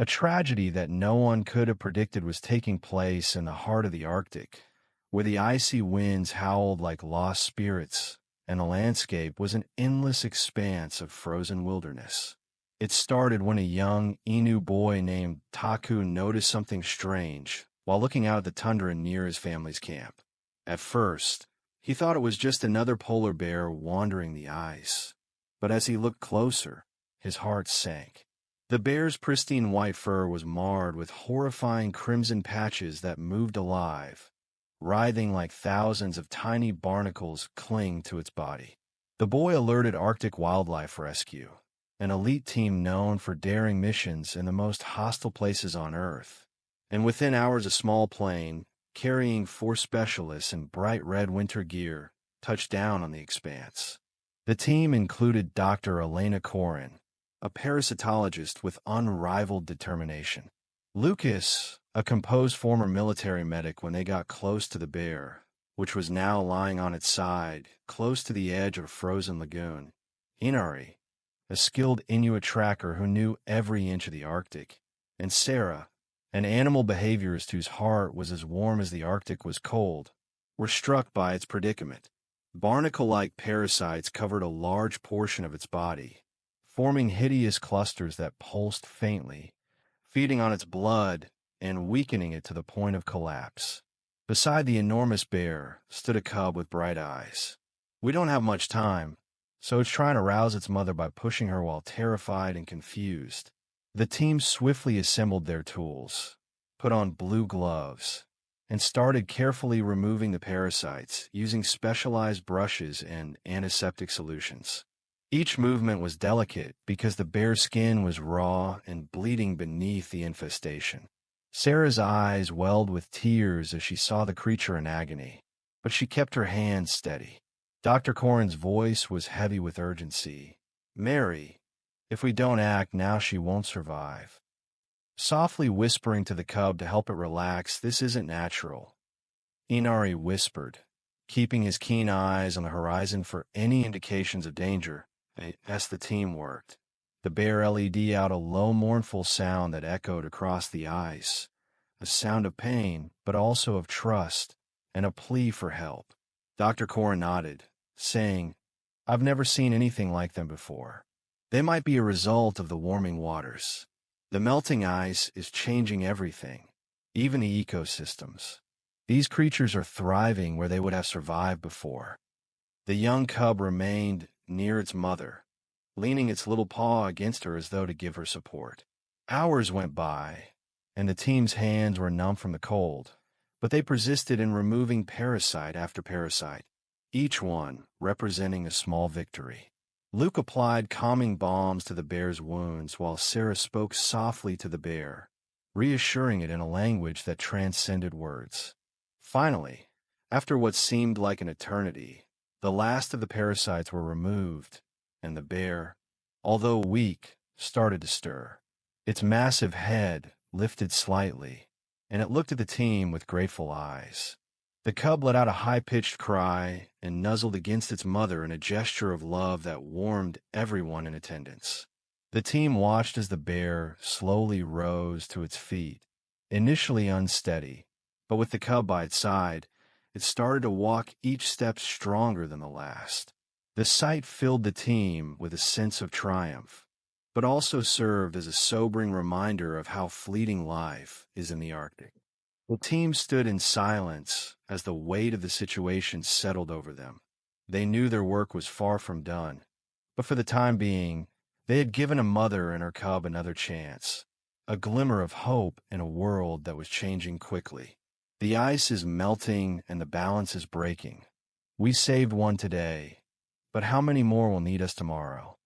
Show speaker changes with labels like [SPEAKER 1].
[SPEAKER 1] A tragedy that no one could have predicted was taking place in the heart of the Arctic, where the icy winds howled like lost spirits, and the landscape was an endless expanse of frozen wilderness. It started when a young Inuit boy named Taku noticed something strange while looking out at the tundra near his family's camp. At first, he thought it was just another polar bear wandering the ice. But as he looked closer, his heart sank. The bear's pristine white fur was marred with horrifying crimson patches that moved alive, writhing like thousands of tiny barnacles cling to its body. The boy alerted Arctic Wildlife Rescue, an elite team known for daring missions in the most hostile places on Earth. And within hours, a small plane, carrying 4 specialists in bright red winter gear, touched down on the expanse. The team included Dr. Elena Corin, a parasitologist with unrivaled determination. Lucas, a composed former military medic when they got close to the bear, which was now lying on its side, close to the edge of a frozen lagoon. Inari, a skilled Inuit tracker who knew every inch of the Arctic. And Sarah, an animal behaviorist whose heart was as warm as the Arctic was cold, were struck by its predicament. Barnacle-like parasites covered a large portion of its body, forming hideous clusters that pulsed faintly, feeding on its blood and weakening it to the point of collapse. Beside the enormous bear stood a cub with bright eyes. "We don't have much time, so it's trying to rouse its mother by pushing her while terrified and confused." The team swiftly assembled their tools, put on blue gloves, and started carefully removing the parasites using specialized brushes and antiseptic solutions. Each movement was delicate because the bear's skin was raw and bleeding beneath the infestation. Sarah's eyes welled with tears as she saw the creature in agony, but she kept her hands steady. Dr. Corin's voice was heavy with urgency. "Mary, if we don't act now, she won't survive." Softly whispering to the cub to help it relax, "This isn't natural," Inari whispered, keeping his keen eyes on the horizon for any indications of danger. As the team worked, the bear let out a low, mournful sound that echoed across the ice, a sound of pain, but also of trust and a plea for help. Dr. Corin nodded, saying, "I've never seen anything like them before. They might be a result of the warming waters. The melting ice is changing everything, even the ecosystems. These creatures are thriving where they would have survived before." The young cub remained near its mother, leaning its little paw against her as though to give her support. Hours went by, and the team's hands were numb from the cold, but they persisted in removing parasite after parasite, each one representing a small victory. Luke applied calming balms to the bear's wounds while Sarah spoke softly to the bear, reassuring it in a language that transcended words. Finally, after what seemed like an eternity, the last of the parasites were removed, and the bear, although weak, started to stir. Its massive head lifted slightly, and it looked at the team with grateful eyes. The cub let out a high-pitched cry and nuzzled against its mother in a gesture of love that warmed everyone in attendance. The team watched as the bear slowly rose to its feet, initially unsteady, but with the cub by its side, it started to walk each step stronger than the last. The sight filled the team with a sense of triumph, but also served as a sobering reminder of how fleeting life is in the Arctic. The team stood in silence as the weight of the situation settled over them. They knew their work was far from done, but for the time being, they had given a mother and her cub another chance, a glimmer of hope in a world that was changing quickly. The ice is melting and the balance is breaking. We saved one today, but how many more will need us tomorrow?